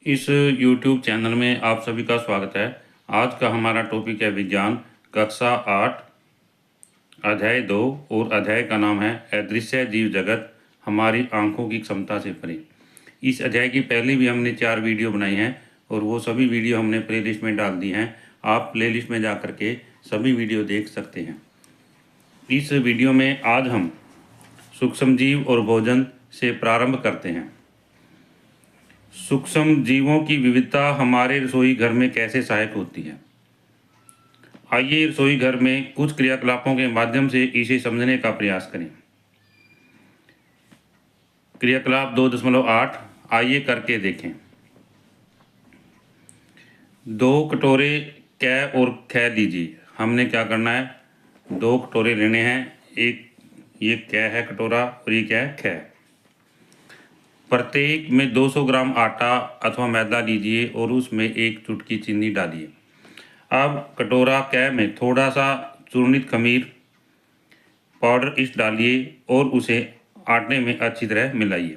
इस YouTube channel में आप सभी का स्वागत है। आज का हमारा टॉपिक है विज्ञान, कक्षा 8, अध्याय 2 और अध्याय का नाम है अदृश्य जीव जगत, हमारी आंखों की क्षमता से परे। इस अध्याय की पहले भी हमने 4 वीडियो बनाई हैं और वो सभी वीडियो हमने प्लेलिस्ट में डाल दी हैं। आप प्लेलिस्ट में जा कर के सभी वीडियो देख सकते हैं। इस वीडियो में आज हम सूक्ष्म जीव और भोजन से प्रारंभ करते हैं। सूक्ष्म जीवों की विविधता हमारे रसोई घर में कैसे सहायक होती है। आइए रसोई घर में कुछ क्रियाकलापों के माध्यम से इसे समझने का प्रयास करें। क्रियाकलाप 2.8 आइए करके देखें। 2 कटोरे कै और ख लीजिए। हमने क्या करना है, 2 कटोरे लेने हैं। एक ये कै है कटोरा और ये क्या है, ख। प्रत्येक में 200 ग्राम आटा अथवा मैदा लीजिए और उसमें 1 चुटकी चीनी डालिए। अब कटोरा कै में थोड़ा सा चूर्णित खमीर पाउडर इस डालिए और उसे आटे में अच्छी तरह मिलाइए।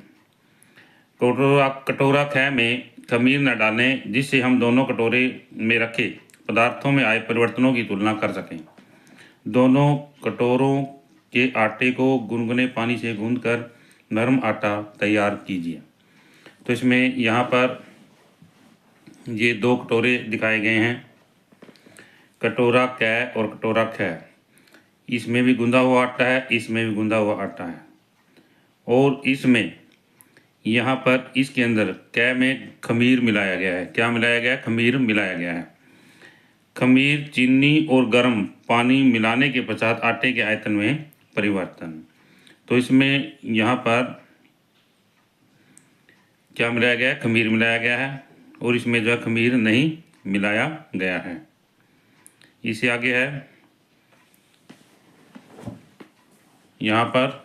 कटोरा ख में खमीर न डालें, जिससे हम दोनों कटोरे में रखे पदार्थों में आए परिवर्तनों की तुलना कर सकें। दोनों कटोरों के आटे को गुनगुने पानी से गूंथकर नरम आटा तैयार कीजिए। तो इसमें यहाँ पर ये 2 कटोरे दिखाए गए हैं, कटोरा कै और कटोरा ख। इसमें भी गूंदा हुआ आटा है, इसमें भी गूंदा हुआ आटा है। और इसमें यहाँ पर इसके अंदर कै में खमीर मिलाया गया है। क्या मिलाया गया है? खमीर मिलाया गया है। खमीर, चीनी और गर्म पानी मिलाने के पश्चात आटे के आयतन में परिवर्तन। तो इसमें यहाँ पर क्या मिलाया गया है? खमीर मिलाया गया है और इसमें जो है खमीर नहीं मिलाया गया है। इससे आगे है यहाँ पर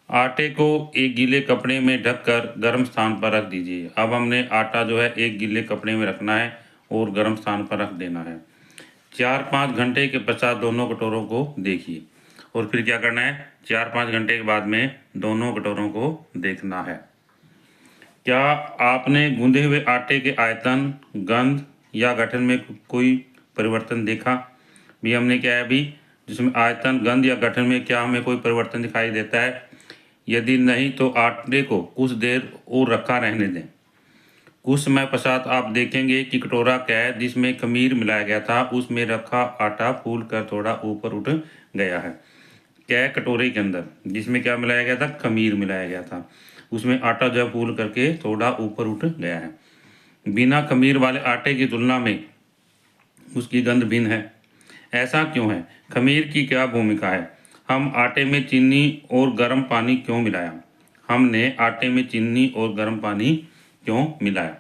आटे को एक गीले कपड़े में ढककर गर्म स्थान पर रख दीजिए। अब हमने आटा जो है एक गीले कपड़े में रखना है और गर्म स्थान पर रख देना है। 4-5 घंटे के पश्चात दोनों कटोरों को देखिए और फिर क्या करना है, 4-5 घंटे के बाद में दोनों कटोरों को देखना है। क्या आपने गूंदे हुए आटे के आयतन, गंध या गठन में कोई परिवर्तन देखा? भी हमने क्या है अभी, जिसमें आयतन, गंध या गठन में क्या हमें कोई परिवर्तन दिखाई देता है? यदि नहीं तो आटे को कुछ देर और रखा रहने दें। कुछ समय पश्चात आप देखेंगे कि कटोरा कै जिसमें खमीर मिलाया गया था उसमें रखा आटा फूल कर थोड़ा ऊपर उठ गया है। कै कटोरे के अंदर जिसमें क्या मिलाया गया था, खमीर मिलाया गया था, उसमें आटा जो फूल करके थोड़ा ऊपर उठ गया है। बिना खमीर वाले आटे की तुलना में उसकी गंध भिन्न है। ऐसा क्यों है? खमीर की क्या भूमिका है? हम आटे में चीनी और गर्म पानी क्यों मिलाया? हमने आटे में चीनी और गर्म पानी क्यों मिलाया?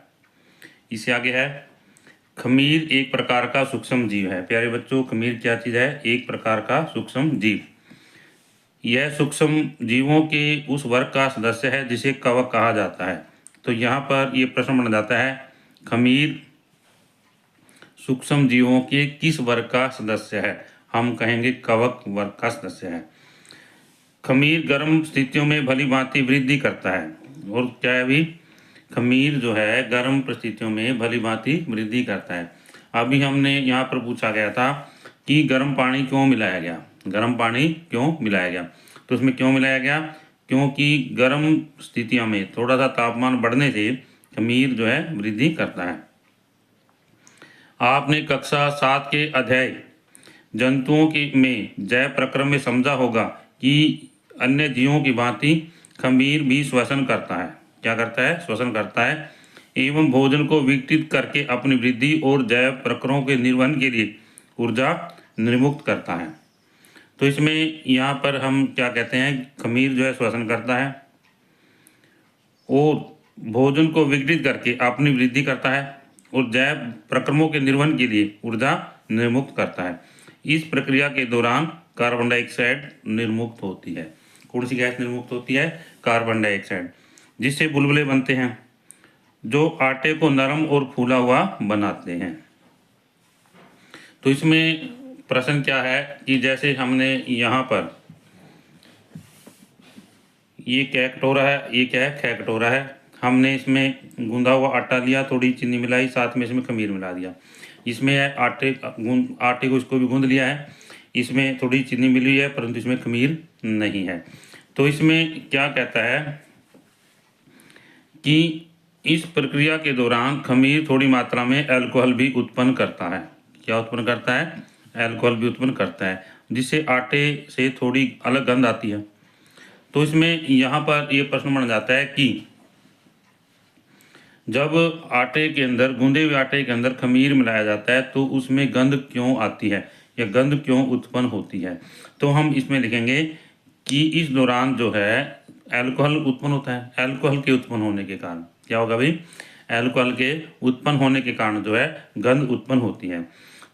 इससे आगे है खमीर एक प्रकार का सूक्ष्म जीव है। प्यारे बच्चों, खमीर क्या चीज़ है? एक प्रकार का सूक्ष्म जीव। यह सूक्ष्म जीवों के उस वर्ग का सदस्य है जिसे कवक कहा जाता है। तो यहाँ पर ये प्रश्न बन जाता है, खमीर सूक्ष्म जीवों के किस वर्ग का सदस्य है? हम कहेंगे कवक वर्ग का सदस्य है। खमीर गर्म स्थितियों में भली भांति वृद्धि करता है। और क्या है भी, खमीर जो है गर्म परिस्थितियों में भली भांति वृद्धि करता है। अभी हमने यहाँ पर पूछा गया था कि गर्म पानी क्यों मिलाया गया, गर्म पानी क्यों मिलाया गया? तो उसमें क्यों मिलाया गया? क्योंकि गर्म स्थितियों में थोड़ा सा तापमान बढ़ने से खमीर जो है वृद्धि करता है। आपने कक्षा 7 के अध्याय जंतुओं की में जैव प्रक्रम में समझा होगा कि अन्य जीवों की भांति खमीर भी श्वसन करता है। क्या करता है? श्वसन करता है एवं भोजन को विघटित करके अपनी वृद्धि और जैव प्रक्रमों के निर्वहन के लिए ऊर्जा निर्मुक्त करता है। तो इसमें यहाँ पर हम क्या कहते हैं, खमीर जो है श्वसन करता है और भोजन को विघटित करके अपनी वृद्धि करता है और जैव प्रक्रमों के निर्वहन के लिए ऊर्जा निर्मुक्त करता है। इस प्रक्रिया के दौरान कार्बन डाइऑक्साइड निर्मुक्त होती है। कौन सी गैस निर्मुक्त होती है? कार्बन डाइऑक्साइड, जिससे बुलबुले बनते हैं जो आटे को नरम और फूला हुआ बनाते हैं। तो इसमें प्रश्न क्या है कि जैसे हमने यहाँ पर ये क्या कटोरा है, ये क्या है, ख कटोरा है। हमने इसमें गूंदा हुआ आटा लिया, थोड़ी चीनी मिलाई, साथ में इसमें खमीर मिला दिया। इसमें आटे को इसको भी गूंद लिया है। इसमें थोड़ी चीनी मिली है परंतु इसमें खमीर नहीं है। तो इसमें क्या कहता है कि इस प्रक्रिया के दौरान खमीर थोड़ी मात्रा में अल्कोहल भी उत्पन्न करता है। क्या उत्पन्न करता है? अल्कोहल भी उत्पन्न करता है, जिससे आटे से थोड़ी अलग गंध आती है। तो इसमें यहाँ पर ये प्रश्न बन जाता है कि जब आटे के अंदर, गूंदे हुए आटे के अंदर खमीर मिलाया जाता है तो उसमें गंध क्यों आती है या गंध क्यों उत्पन्न होती है? तो हम इसमें लिखेंगे कि इस दौरान जो है अल्कोहल उत्पन्न होता है। अल्कोहल के उत्पन्न होने के कारण क्या होगा भाई? अल्कोहल के उत्पन्न होने के कारण जो है गंध उत्पन्न होती है,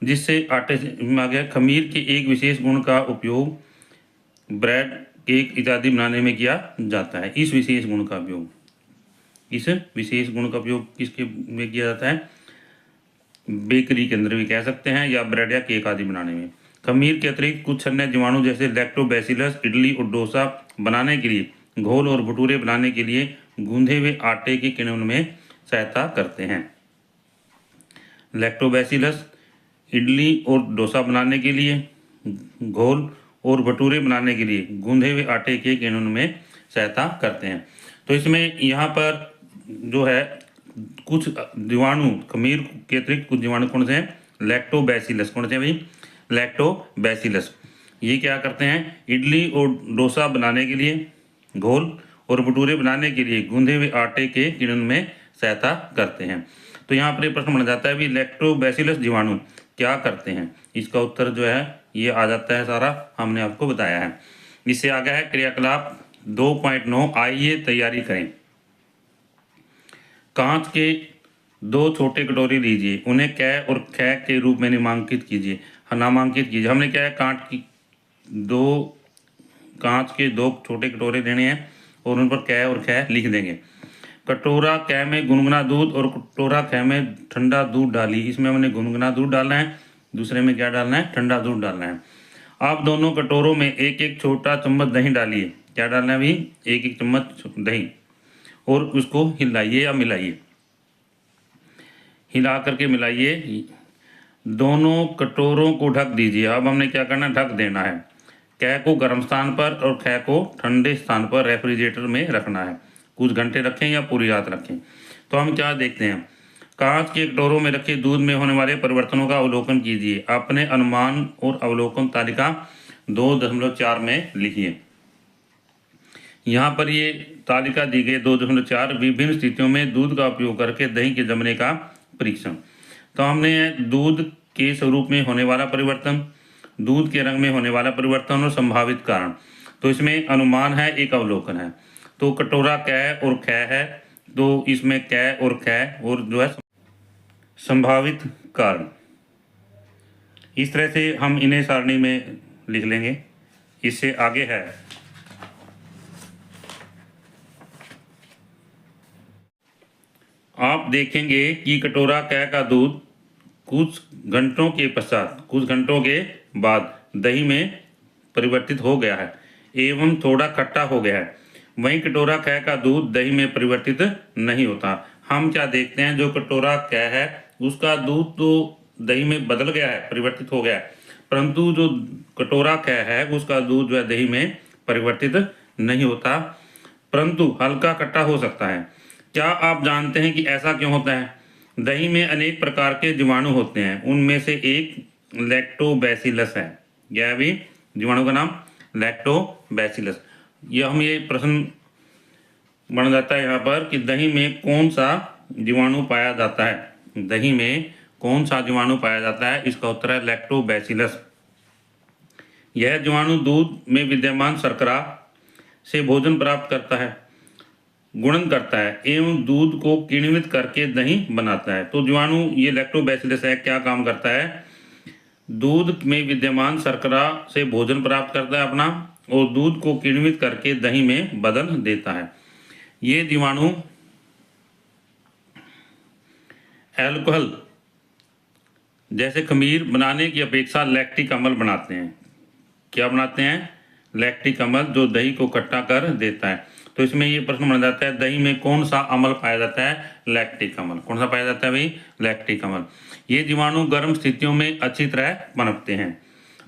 जिससे आटे से आ गया। खमीर के एक विशेष गुण का उपयोग ब्रेड, केक इत्यादि बनाने में किया जाता है। इस विशेष गुण का उपयोग किसके में किया जाता है? बेकरी के अंदर भी कह सकते हैं, या ब्रेड या केक आदि बनाने में। खमीर के अतिरिक्त कुछ अन्य जीवाणु जैसे लैक्टोबैसिलस इडली और डोसा बनाने के लिए, घोल और भटूरे बनाने के लिए गूंधे हुए आटे के किण्वन में सहायता करते हैं। लैक्टोबैसिलस इडली और डोसा बनाने के लिए, घोल और भटूरे बनाने के लिए गूंधे हुए आटे के किण्वन में सहायता करते हैं। तो इसमें यहाँ पर जो है कुछ जीवाणु, खमीर के अतिरिक्त कुछ जीवाणु कौन से हैं? लैक्टोबैसिलस। कौन से हैं भाई? लैक्टोबैसिलस। ये क्या करते हैं? इडली और डोसा बनाने के लिए, घोल और भटूरे बनाने के लिए गूंधे हुए आटे के किण्वन में सहायता करते हैं। तो यहाँ पर ये प्रश्न बन जाता है भी लैक्टोबैसिलस जीवाणु क्या करते हैं? इसका उत्तर जो है ये आ जाता है, सारा हमने आपको बताया है। इससे आगे है क्रियाकलाप 2.9, आइए तैयारी करें। कांच के 2 छोटे कटोरे लीजिए, उन्हें कै और ख के रूप में नामांकित कीजिए। हमने क्या है, कांच के 2 छोटे कटोरे लेने हैं और उन पर कै और ख लिख देंगे। कटोरा कै में गुनगुना दूध और कटोरा ख में ठंडा दूध डाली। इसमें हमने गुनगुना दूध डालना है, दूसरे में क्या डालना है? ठंडा दूध डालना है। आप दोनों कटोरों में एक एक छोटा चम्मच दही डालिए। क्या डालना है भाई? एक एक चम्मच दही, और उसको हिलाइए या मिलाइए। हिला करके मिलाइए। दोनों कटोरों को ढक दीजिए। अब हमने क्या करना है? ढक देना है। कै को गर्म स्थान पर और ख को ठंडे स्थान पर रेफ्रिजरेटर में रखना है। कुछ घंटे रखें या पूरी रात रखें। तो हम क्या देखते हैं? कांच के कटोरों में रखे दूध में होने वाले परिवर्तनों का अवलोकन कीजिए। अपने अनुमान और अवलोकन तालिका 2.4 में लिखिए। यहाँ पर ये तालिका दी गई 2.4, विभिन्न स्थितियों में दूध का उपयोग करके दही के जमने का परीक्षण। तो हमने दूध के स्वरूप में होने वाला परिवर्तन, दूध के रंग में होने वाला परिवर्तन और संभावित कारण। तो इसमें अनुमान है, एक अवलोकन है। तो कटोरा कै और ख है, तो इसमें कै और ख और जो है संभावित कारण। इस तरह से हम इन्हें सारणी में लिख लेंगे। इससे आगे है आप देखेंगे कि कटोरा कै का दूध कुछ घंटों के बाद दही में परिवर्तित हो गया है एवं थोड़ा खट्टा हो गया है। वहीं कटोरा कै का दूध दही में परिवर्तित नहीं होता। हम क्या देखते हैं? जो कटोरा कै है उसका दूध तो दही में बदल गया है, परिवर्तित हो गया है, परंतु जो कटोरा कै है उसका दूध जो है दही में परिवर्तित नहीं होता, परंतु हल्का खट्टा हो सकता है। क्या आप जानते हैं कि ऐसा क्यों होता है? दही में अनेक प्रकार के जीवाणु होते हैं, उनमें से एक लैक्टोबैसिलस है। क्या है अभी जीवाणु का नाम? लैक्टोबैसिलस। ये प्रश्न बन जाता है यहाँ पर कि दही में कौन सा जीवाणु पाया जाता है? दही में कौन सा जीवाणु पाया जाता है? इसका उत्तर है लैक्टोबैसिलस। यह जीवाणु दूध में विद्यमान शर्करा से भोजन प्राप्त करता है, गुणन करता है एवं दूध को किण्वित करके दही बनाता है। तो जीवाणु ये लैक्टोबैसिलस है, क्या काम करता है? दूध में विद्यमान शर्करा से भोजन प्राप्त करता है अपना, और दूध को किण्वित करके दही में बदल देता है। ये जीवाणु अल्कोहल जैसे खमीर बनाने की अपेक्षा लैक्टिक अम्ल बनाते हैं। क्या बनाते हैं? लैक्टिक अम्ल, जो दही को खट्टा कर देता है। तो इसमें ये प्रश्न बन जाता है, दही में कौन सा अम्ल पाया जाता है? लैक्टिक अम्ल। कौन सा पाया जाता है भाई? लैक्टिक अम्ल। ये जीवाणु गर्म स्थितियों में अच्छी तरह पनपते हैं।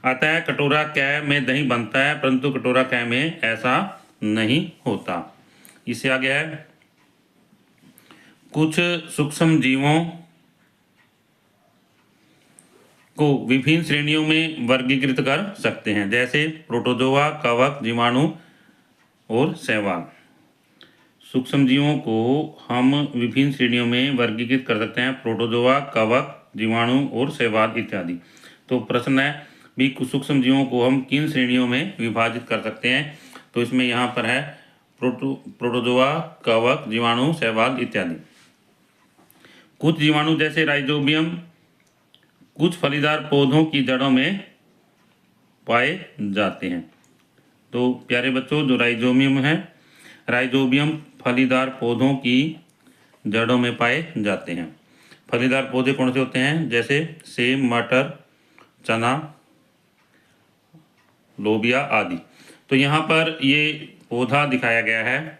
अतः कटोरा कै में दही बनता है, परंतु कटोरा कै में ऐसा नहीं होता। इससे आगे है, कुछ सूक्ष्म जीवों को विभिन्न श्रेणियों में वर्गीकृत कर सकते हैं, जैसे प्रोटोजोआ, कवक, जीवाणु और शैवाल। सूक्ष्म जीवों को हम विभिन्न श्रेणियों में वर्गीकृत कर सकते हैं, प्रोटोजोआ, कवक, जीवाणु और शैवाल इत्यादि। तो प्रश्न है भी कुछ सूक्ष्म जीवों को हम किन श्रेणियों में विभाजित कर सकते हैं? तो इसमें यहाँ पर है प्रोटोजोआ, कवक, जीवाणु, शैवाल इत्यादि। कुछ जीवाणु जैसे राइजोबियम कुछ फलीदार पौधों की जड़ों में पाए जाते हैं। तो प्यारे बच्चों, जो राइजोबियम है, राइजोबियम फलीदार पौधों की जड़ों में पाए जाते हैं। फलीदार पौधे कौन से होते हैं? जैसे सेब, मटर, चना, लोबिया आदि। तो यहाँ पर ये पौधा दिखाया गया है।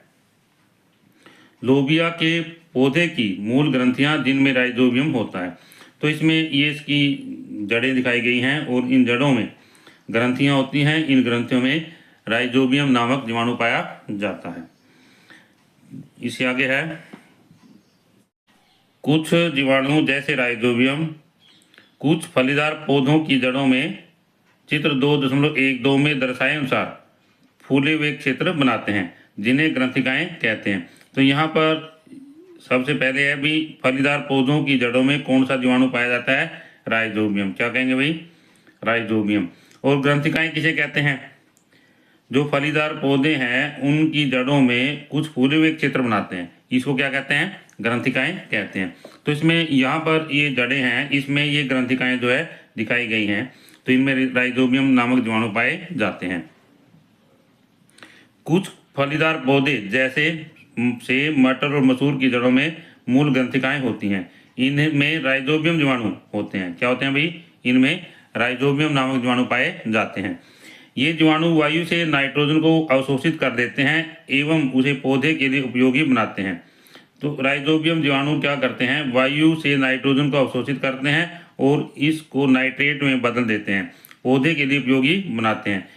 लोबिया के पौधे की मूल ग्रंथियां जिनमें राइजोबियम होता है। तो इसमें ये इसकी जड़ें दिखाई गई हैं और इन जड़ों में ग्रंथियां होती हैं। इन ग्रंथियों में राइजोबियम नामक जीवाणु पाया जाता है। इससे आगे है, कुछ जीवाणु जैसे राइजोबियम कुछ फलीदार पौधों की जड़ों में चित्र 2.12 में दर्शाए अनुसार फूले हुए क्षेत्र बनाते हैं, जिन्हें ग्रंथिकाएं कहते हैं। तो यहाँ पर सबसे पहले है भी फलीदार पौधों की जड़ों में कौन सा जीवाणु पाया जाता है? राइजोबियम। क्या कहेंगे भाई? राइजोबियम। और ग्रंथिकाएं किसे कहते हैं? जो फलीदार पौधे हैं उनकी जड़ों में कुछ फूले हुए क्षेत्र बनाते हैं, इसको क्या कहते हैं? ग्रंथिकाएं कहते हैं। तो इसमें यहाँ पर ये जड़ें हैं, इसमें ये ग्रंथिकाएं जो है दिखाई गई हैं। तो इनमें राइजोबियम नामक जीवाणु पाए जाते हैं। कुछ फलीदार पौधे जैसे सेब, मटर और मसूर की जड़ों में मूल ग्रंथिकाएं होती हैं। इनमें राइजोबियम जीवाणु होते हैं। क्या होते हैं भाई? इनमें राइजोबियम नामक जीवाणु पाए जाते हैं। ये जीवाणु वायु से नाइट्रोजन को अवशोषित कर देते हैं एवं उसे पौधे के लिए उपयोगी बनाते हैं। तो राइजोबियम जीवाणु क्या करते हैं? वायु से नाइट्रोजन को अवशोषित करते हैं और इसको नाइट्रेट में बदल देते हैं, पौधे के लिए उपयोगी बनाते हैं।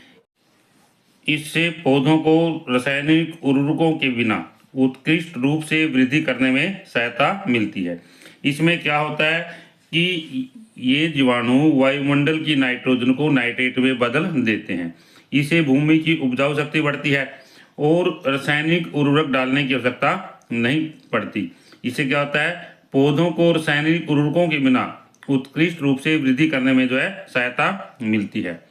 इससे पौधों को रासायनिक उर्वरकों के बिना उत्कृष्ट रूप से वृद्धि करने में सहायता मिलती है। इसमें क्या होता है कि ये जीवाणु वायुमंडल की नाइट्रोजन को नाइट्रेट में बदल देते हैं। इससे भूमि की उपजाऊ शक्ति बढ़ती है और रासायनिक उर्वरक डालने की आवश्यकता नहीं पड़ती। इससे क्या होता है? पौधों को रासायनिक उर्वरकों के बिना उत्कृष्ट रूप से वृद्धि करने में जो है सहायता मिलती है।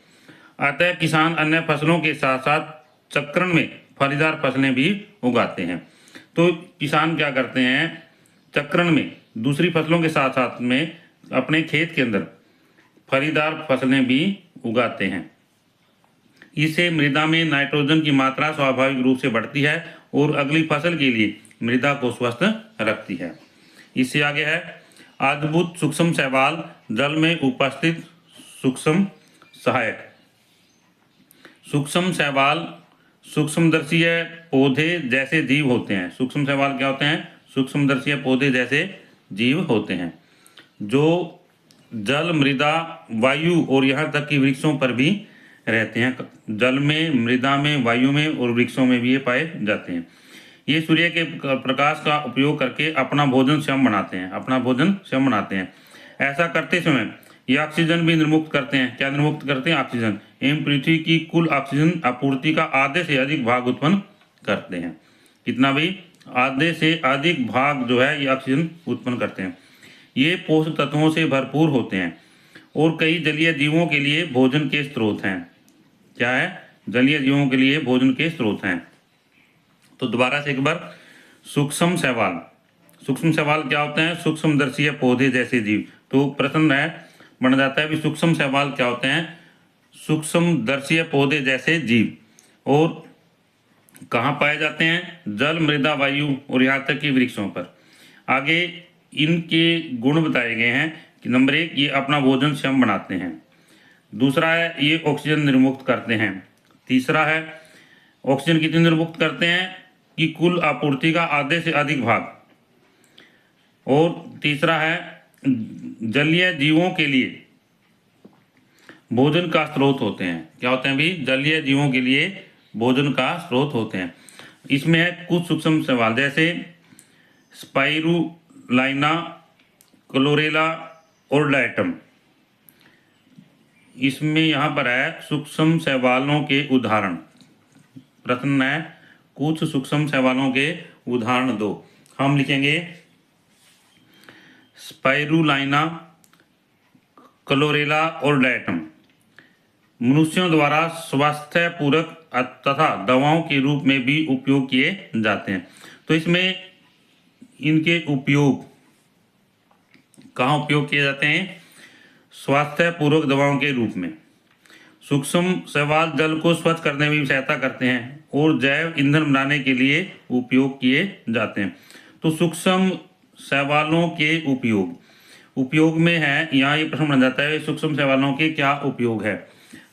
अतः किसान अन्य फसलों के साथ साथ चक्रण में फलीदार फसलें भी उगाते हैं। तो किसान क्या करते हैं? चक्रण में दूसरी फसलों के साथ साथ में अपने खेत के अंदर फलीदार फसलें भी उगाते हैं। इससे मृदा में नाइट्रोजन की मात्रा स्वाभाविक रूप से बढ़ती है और अगली फसल के लिए मृदा को स्वस्थ रखती है। इससे आगे है, अद्भुत सूक्ष्म शैवाल जल में उपस्थित सूक्ष्म सहायक। सूक्ष्म शैवाल सूक्ष्मदर्शीय पौधे जैसे जीव होते हैं। सूक्ष्म शैवाल क्या होते हैं? सूक्ष्मदर्शीय पौधे जैसे जीव होते हैं, जो जल, मृदा, वायु और यहाँ तक कि वृक्षों पर भी रहते हैं। जल में, मृदा में, वायु में और वृक्षों में भी ये पाए जाते हैं। ये सूर्य के प्रकाश का उपयोग करके अपना भोजन स्वयं बनाते हैं। ऐसा करते समय ये ऑक्सीजन भी निर्मुक्त करते हैं। क्या निर्मुक्त करते हैं? ऑक्सीजन। एवं पृथ्वी की कुल ऑक्सीजन आपूर्ति का आधे से अधिक भाग उत्पन्न करते हैं। कितना भी? आधे से अधिक भाग जो है ये ऑक्सीजन उत्पन्न करते हैं। ये पोषक तत्वों से भरपूर होते हैं और कई जलीय जीवों के लिए भोजन के स्रोत हैं। क्या है? जलीय जीवों के लिए भोजन के स्रोत हैं। तो दोबारा से एक बार, सूक्ष्म शैवाल। सूक्ष्म शैवाल क्या होते हैं? सूक्ष्मदर्शीय पौधे जैसे जीव। तो प्रश्न है बन जाता है भी सूक्ष्म शैवाल क्या होते हैं? सूक्ष्मदर्शीय पौधे जैसे जीव। और कहाँ पाए जाते हैं? जल, मृदा, वायु और यहाँ तक कि वृक्षों पर। आगे इनके गुण बताए गए हैं कि नंबर 1, ये अपना भोजन स्वयं बनाते हैं। दूसरा है, ये ऑक्सीजन निर्मुक्त करते हैं। तीसरा है, ऑक्सीजन कितनी निर्मुक्त करते हैं? की कुल आपूर्ति का आधे से अधिक भाग। और तीसरा है जलीय जीवों के लिए भोजन का स्रोत होते हैं। क्या होते हैं भी? जलीय जीवों के लिए भोजन का स्रोत होते हैं। इसमें है कुछ सूक्ष्म सवाल जैसे स्पाइरुलाइना, क्लोरेला और डायटम। इसमें यहाँ पर है सूक्ष्म शैवालों के उदाहरण। प्रश्न है कुछ सूक्ष्म शैवालों के उदाहरण दो। हम लिखेंगे स्पाइरुलाइना, क्लोरेला और डायटम मनुष्यों द्वारा स्वास्थ्य पूरक तथा दवाओं के रूप में भी उपयोग किए जाते हैं। तो इसमें इनके उपयोग कहाँ उपयोग किए जाते हैं? स्वास्थ्य पूरक दवाओं के रूप में। सूक्ष्म शैवाल जल को स्वच्छ करने में भी सहायता करते हैं और जैव ईंधन बनाने के लिए उपयोग किए जाते हैं। तो सूक्ष्म शैवालों के उपयोग में है, यहाँ ये प्रश्न बन जाता है सूक्ष्म शैवालों के क्या उपयोग है।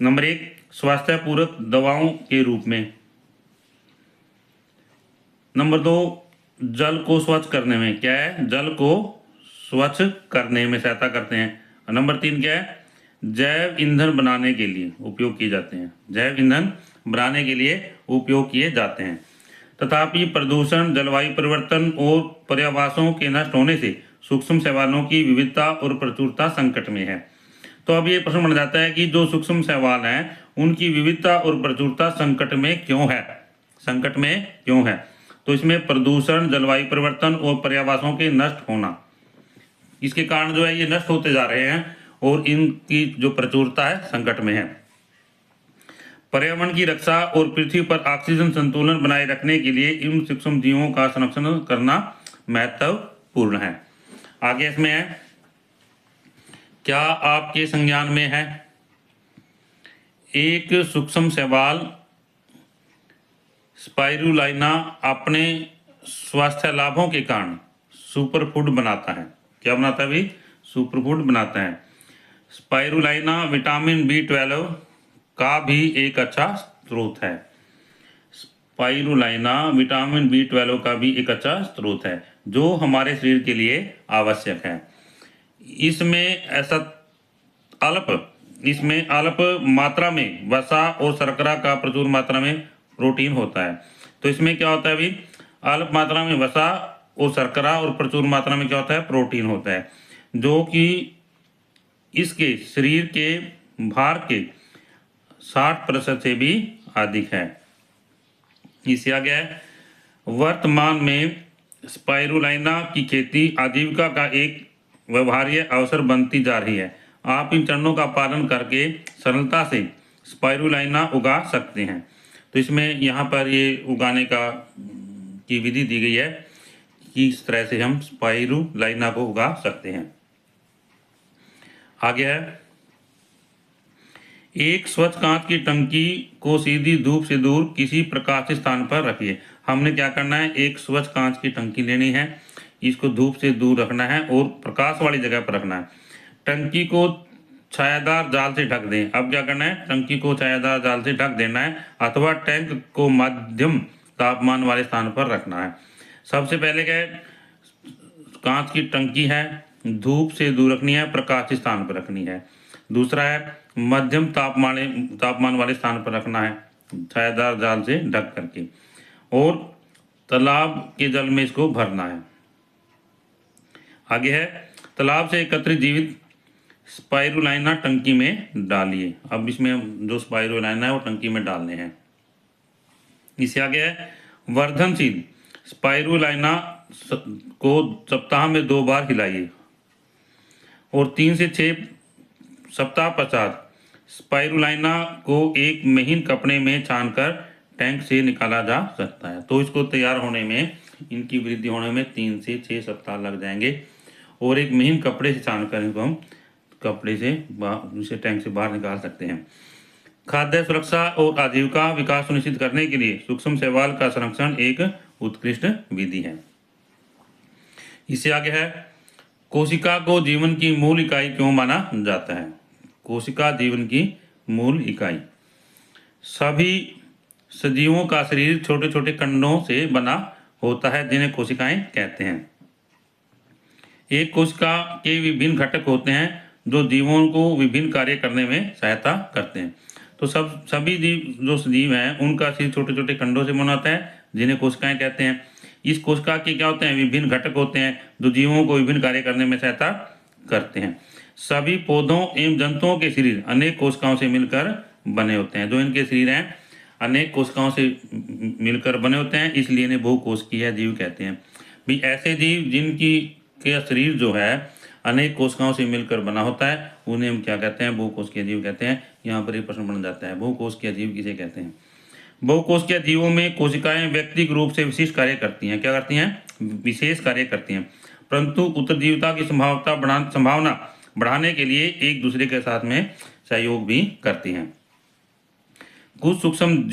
नंबर 1 स्वास्थ्य पूरक दवाओं के रूप में। नंबर 2 जल को स्वच्छ करने में। क्या है? जल को स्वच्छ करने में सहायता करते हैं। नंबर 3 क्या है? जैव ईंधन बनाने के लिए उपयोग किए जाते हैं। जैव ईंधन बनाने के लिए उपयोग किए जाते हैं। तथापि प्रदूषण, जलवायु परिवर्तन और पर्यावासों के नष्ट होने से सूक्ष्म शैवालों की विविधता और प्रचुरता संकट में है। तो अब ये प्रश्न बन जाता है कि जो सूक्ष्म शैवाल हैं उनकी विविधता और प्रचुरता संकट में क्यों है? संकट में क्यों है? तो इसमें प्रदूषण, जलवायु परिवर्तन और पर्यावासों के नष्ट होना, इसके कारण जो है ये नष्ट होते जा रहे हैं और इनकी जो प्रचुरता है संकट में है। पर्यावरण की रक्षा और पृथ्वी पर ऑक्सीजन संतुलन बनाए रखने के लिए इन सूक्ष्म जीवों का संरक्षण करना महत्वपूर्ण है। आगे इसमें है, क्या आपके संज्ञान में है एक सूक्ष्म शैवाल स्पाइरुलाइना अपने स्वास्थ्य लाभों के कारण सुपरफूड बनाता है। क्या बनाता है भी? सुपरफूड बनाता है। स्पाइरुलाइना विटामिन B12 का भी एक अच्छा स्रोत है। स्पाइरुलाइना विटामिन B12 का भी एक अच्छा स्रोत है जो हमारे शरीर के लिए आवश्यक है। इसमें अल्प मात्रा में वसा और शर्करा का प्रचुर मात्रा में प्रोटीन होता है। तो इसमें क्या होता है अभी? अल्प मात्रा में वसा और शर्करा और प्रचुर मात्रा में क्या होता है? प्रोटीन होता है, जो कि इसके शरीर के भार के 60% से भी अधिक है। इससे आगे है, वर्तमान में स्पाइरुलाइना की खेती आजीविका का एक व्यवहार्य अवसर बनती जा रही है। आप इन चरणों का पालन करके सरलता से स्पाइरुलाइना उगा सकते हैं। तो इसमें यहाँ पर ये उगाने की विधि दी गई है कि इस तरह से हम स्पाइरुलाइना को उगा सकते हैं। आगे है, एक स्वच्छ कांच की टंकी को सीधी धूप से दूर किसी प्रकाशित स्थान पर रखिए। हमने क्या करना है? एक स्वच्छ कांच की टंकी लेनी है, इसको धूप से दूर रखना है और प्रकाश वाली जगह पर रखना है। टंकी को छायादार जाल से ढक दें। अब क्या करना है? टंकी को छायादार जाल से ढक देना है अथवा टैंक को मध्यम तापमान वाले स्थान पर रखना है। सबसे पहले क्या है? कांच की टंकी है, धूप से दूर रखनी है, प्रकाशित स्थान पर रखनी है। दूसरा है मध्यम तापमान वाले स्थान पर रखना है, छायादार जाल से ढक करके, और तालाब के जल में इसको भरना है। आगे है, तालाब से एकत्रित जीवित स्पाइरुलाइना टंकी में डालिए। अब इसमें जो स्पाइरुलाइना है वो टंकी में डालने हैं। इससे आगे है, वर्धनशील स्पाइरुलाइना को सप्ताह में 2 बार हिलाइए और 3 से 6 सप्ताह पश्चात स्पाइरुलाइना को एक महीन कपड़े में छानकर टैंक से निकाला जा सकता है। तो इसको तैयार होने में, इनकी वृद्धि होने में 3 से 6 सप्ताह लग जाएंगे और एक महीन कपड़े से छानकर इनको हम कपड़े से इसे टैंक से बाहर निकाल सकते हैं। खाद्य सुरक्षा और आजीविका विकास सुनिश्चित करने के लिए सूक्ष्म शैवाल का संरक्षण एक उत्कृष्ट विधि है। इससे आगे है, कोशिका को जीवन की मूल इकाई क्यों माना जाता है? कोशिका जीवन की मूल इकाई। सभी सजीवों का शरीर छोटे छोटे खंडों से बना होता है जिन्हें कोशिकाएं कहते हैं। एक कोशिका के विभिन्न घटक होते हैं जो जीवों को विभिन्न कार्य करने में सहायता करते हैं। तो सभी जीव जो सजीव हैं उनका शरीर छोटे छोटे खंडों से बना होता है जिन्हें कोशिकाएं कहते हैं। इस कोशिका के क्या होते हैं, विभिन्न घटक होते हैं जो जीवों को विभिन्न कार्य करने में सहायता करते हैं। सभी पौधों एवं जंतुओं के शरीर अनेक कोशिकाओं से मिलकर बने होते हैं। जो इनके शरीर हैं अनेक कोशिकाओं से मिलकर बने होते हैं, इसलिए इन्हें बहुकोशिकीय जीव कहते हैं। भी ऐसे जीव जिनकी के शरीर जो है अनेक कोशिकाओं से मिलकर बना होता है उन्हें हम क्या कहते हैं, बहुकोशिकीय जीव कहते हैं। यहाँ पर एक प्रश्न बन जाता है, बहुकोशिकीय जीव किसे कहते हैं। बहुकोशिकीय जीवों में कोशिकाएं व्यक्तिगत रूप से विशिष्ट कार्य करती हैं। क्या करती हैं, विशेष कार्य करती हैं, परंतु उत्तरजीविता की संभावना बढ़ाने के लिए एक दूसरे के साथ में सहयोग भी करती हैं। कुछ सूक्ष्म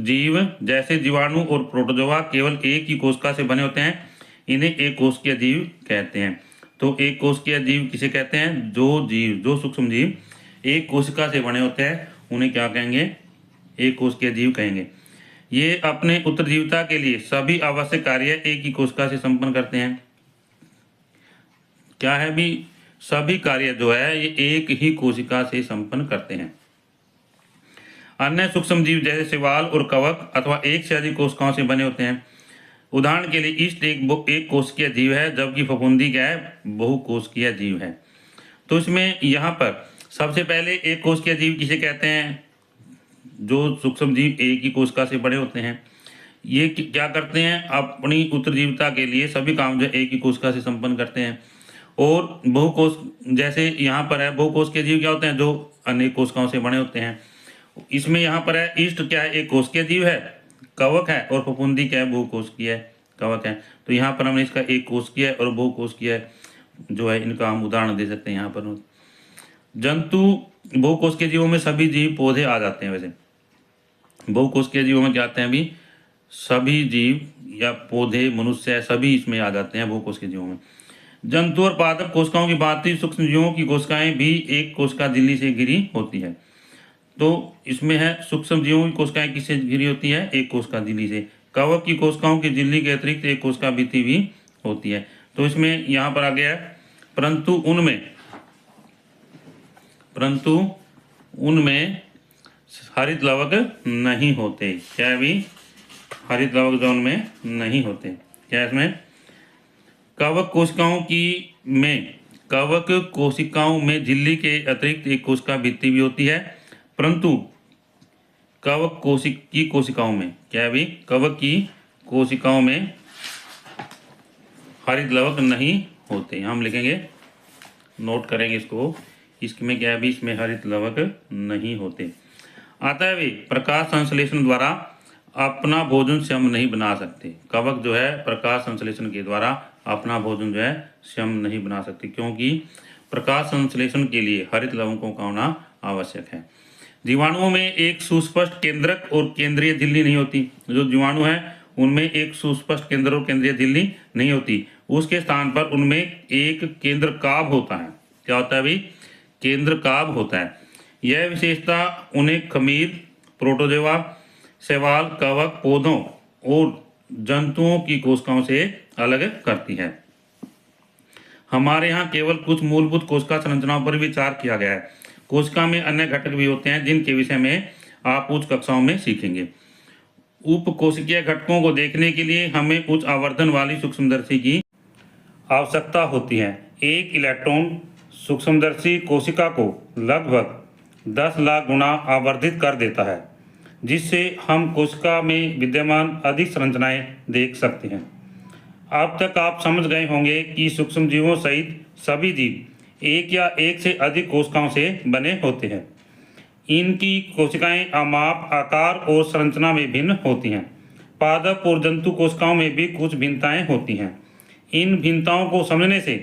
जीव जैसे जीवाणु और प्रोटोजोआ केवल एक ही कोशिका से बने होते हैं, इन्हें एक कोशिकीय जीव कहते हैं। तो एक कोशिकीय जीव किसे कहते हैं, जो सूक्ष्म जीव एक कोशिका से बने होते हैं उन्हें क्या कहेंगे, एक कोशिकीय जीव कहेंगे। ये अपने उत्तरजीविता के लिए सभी आवश्यक कार्य एक ही कोशिका से संपन्न करते हैं। क्या है भी, सभी कार्य जो है ये एक ही कोशिका से संपन्न करते हैं। अन्य सूक्ष्म जीव जैसे शैवाल और कवक अथवा एक से अधिक कोशिकाओं से बने होते हैं। उदाहरण के लिए ईस्ट एक कोशिकीय जीव है, जबकि फफूंदी क्या है, बहुकोशिकीय जीव है। तो इसमें यहाँ पर सबसे पहले एक कोशिकीय जीव किसे कहते हैं, जो सूक्ष्म जीव एक ही कोशिका से बड़े होते हैं। ये क्या करते हैं, अपनी उत्तरजीविता के लिए सभी काम जो एक ही कोशिका से संपन्न करते हैं। और बहुकोश जैसे यहाँ पर है, बहुकोशिकीय जीव क्या होते हैं, जो अनेक कोशिकाओं से बने होते हैं। इसमें यहाँ पर है ईस्ट क्या है, एक कोशिकीय जीव है, कवक है, और फफूंदी क्या है, बहुकोशिकीय कवक है। तो यहाँ पर हमने इसका एक कोशिकीय और बहुकोशिकीय जो है इनका हम उदाहरण दे सकते हैं। यहाँ पर जंतु बहुकोशिकीय जीवों में सभी जीव पौधे आ जाते हैं। वैसे बहुकोशिकीय जीवों में क्या आते हैं, अभी सभी जीव या पौधे मनुष्य सभी इसमें आ जाते हैं बहुकोशिकीय जीवों में। जंतु और पादप कोशिकाओं की भांति सूक्ष्म जीवों की कोशिकाएं भी एक कोशिका झिल्ली से घिरी होती है। तो इसमें है सूक्ष्म जीवों की कोशिकाएं किससे घिरी होती है, एक कोशिका झिल्ली से। कवक की कोशिकाओं की झिल्ली के अतिरिक्त एक कोशिका भित्ति भी होती है। तो इसमें यहाँ पर आ गया है, परंतु उनमें हरित लवक नहीं होते। क्या है भी, हरित लवक जो उनमें नहीं होते। क्या इसमें कवक कोशिकाओं में झिल्ली के अतिरिक्त एक कोशिका भित्ति भी होती है, परंतु कवक की कोशिकाओं में क्या है भी, कवक की कोशिकाओं में हरित लवक नहीं होते। हम लिखेंगे, नोट करेंगे इसको, इसमें क्या है भी, इसमें हरित लवक नहीं होते। आता है भी, प्रकाश संश्लेषण द्वारा अपना भोजन स्वयं नहीं बना सकते। कवक जो है प्रकाश संश्लेषण के द्वारा अपना भोजन जो है स्वयं नहीं बना सकते, क्योंकि प्रकाश संश्लेषण के लिए हरित लवकों का होना आवश्यक है। जीवाणुओं में एक सुस्पष्ट केंद्रक और केंद्रीय झिल्ली नहीं होती। जो जीवाणु है उनमें एक सुस्पष्ट केंद्र और केंद्रीय झिल्ली नहीं होती, उसके स्थान पर उनमें एक केंद्र काभ होता है। क्या होता है भाई, केंद्र काभ होता है। यह विशेषता उन्हें खमीर, प्रोटोजोआ, शैवाल, कवक, पौधों और जंतुओं की कोशिकाओं से अलग करती है। हमारे यहाँ केवल कुछ मूलभूत कोशिका संरचनाओं पर विचार किया गया है। कोशिका में अन्य घटक भी होते हैं जिनके विषय में आप उच्च कक्षाओं में सीखेंगे। उपकोशिकीय घटकों को देखने के लिए हमें उच्च आवर्धन वाली सूक्ष्मदर्शी की आवश्यकता होती है। एक इलेक्ट्रॉन सूक्ष्मदर्शी कोशिका को लगभग 10 लाख गुना आवर्धित कर देता है, जिससे हम कोशिका में विद्यमान अधिक संरचनाएं देख सकते हैं। अब तक आप समझ गए होंगे कि सूक्ष्म जीवों सहित सभी जीव एक या एक से अधिक कोशिकाओं से बने होते हैं। इनकी कोशिकाएं अमाप, आकार और संरचना में भिन्न होती हैं। पादप और जंतु कोशिकाओं में भी कुछ भिन्नताएं होती हैं। इन भिन्नताओं को समझने से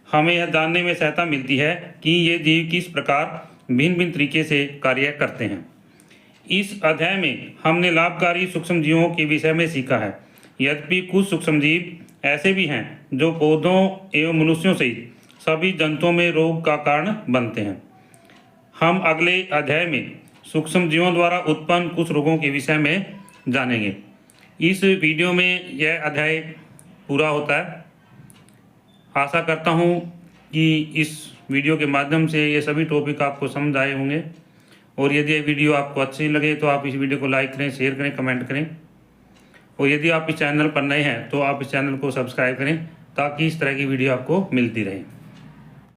हमें यह जानने में सहायता मिलती है कि ये जीव किस प्रकार भिन्न भिन्न तरीके से कार्य करते हैं। इस अध्याय में हमने लाभकारी सूक्ष्म जीवों के विषय में सीखा है। यद्यपि कुछ सूक्ष्म जीव ऐसे भी हैं जो पौधों एवं मनुष्यों सहित सभी जंतुओं में रोग का कारण बनते हैं। हम अगले अध्याय में सूक्ष्म जीवों द्वारा उत्पन्न कुछ रोगों के विषय में जानेंगे। इस वीडियो में यह अध्याय पूरा होता है। आशा करता हूँ कि इस वीडियो के माध्यम से ये सभी टॉपिक आपको समझ आए होंगे, और यदि ये वीडियो आपको अच्छी लगे तो आप इस वीडियो को लाइक करें, शेयर करें, कमेंट करें, और यदि आप इस चैनल पर नए हैं तो आप इस चैनल को सब्सक्राइब करें ताकि इस तरह की वीडियो आपको मिलती रहे।